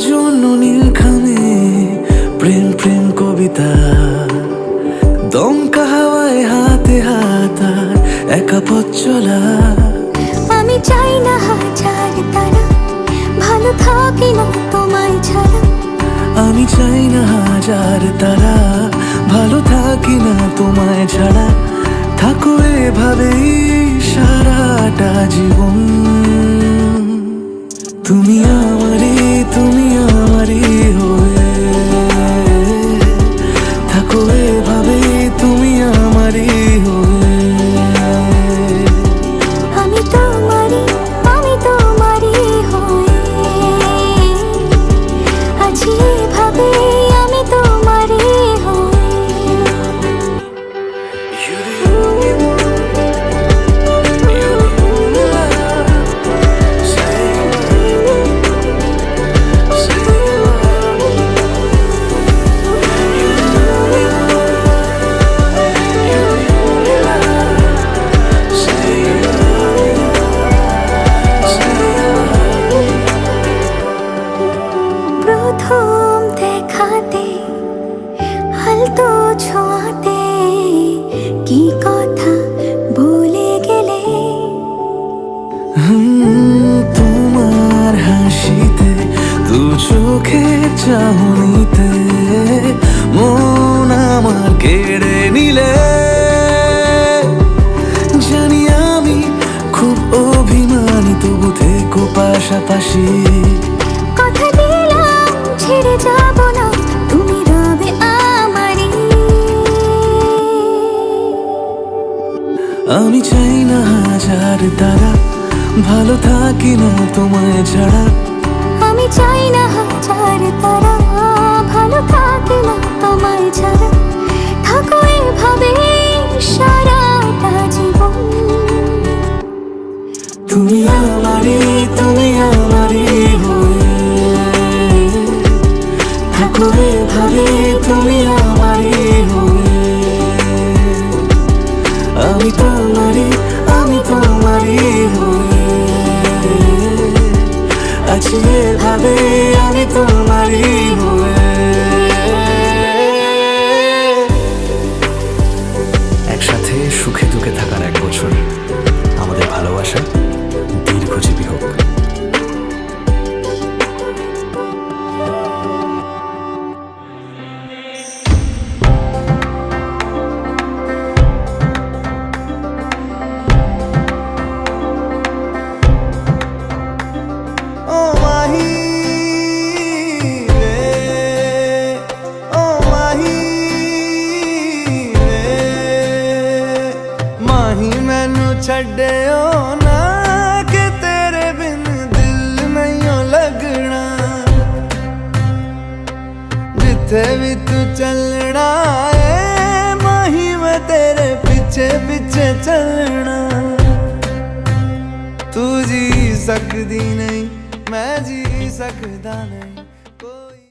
জন্য নীলখামে প্রেম প্রেম কবিতা, দমকা হাওয়ায় হাতে হাত আর একা পথ চলা। আমি চাই না হাজার তারা, ভালো থাকি না তোমায় ছাড়া। আমি চাই না হাজার তারা, ভালো থাকি না তোমায় ছাড়া। থাকো এভাবেই সারাটা জীবন। তুমি আমারই, তুমি আমারই হয়ে থাকো এভাবেই, তুমি আমারই হয়ে। আমি তোমারই, আমি তোমারই হয়ে আছি এভাবে, আমি তোমারই হয়ে। প্রথম দেখাতে হালতো ছোঁয়াতে কি কথা ভুলে গেলে। তোমার হাসিতে, দু চোখে চাহনিতে মন আমার কেড়ে নিলে। জানি আমি খুব অভিমানী, তবু থেকো পাশাপাশি। কথা দিলাম ছেড়ে যাব না, তুমি রবে আমারই। আমি চাই না হাজার তারা, ভালো থাকি না তোমায় ছাড়া। আমি চাই না হাজার তারা, ভালো থাকি না তোমায় ছাড়া। থাকো এভাবে সারাটা জীবন। তুমি আমারই, তুমি আমারই হয়ে থাকো এভাবে, তুমি আমারই হয়ে। আমি তোমারই, আমি তোমারই হয়ে আছি এভাবে, আমি তোমারই হয়ে। একসাথে সুখে দুঃখে থাকার 1 বছর আমাদের ভালোবাসা দীর্ঘজীবী হোক। छड्डियो ना कि तेरे बिन दिल नहीं लगना। जिथे भी तू चलना है माही मैं तेरे पीछे पीछे चलना। तू जी सकदी नहीं, मैं जी सकदा नहीं।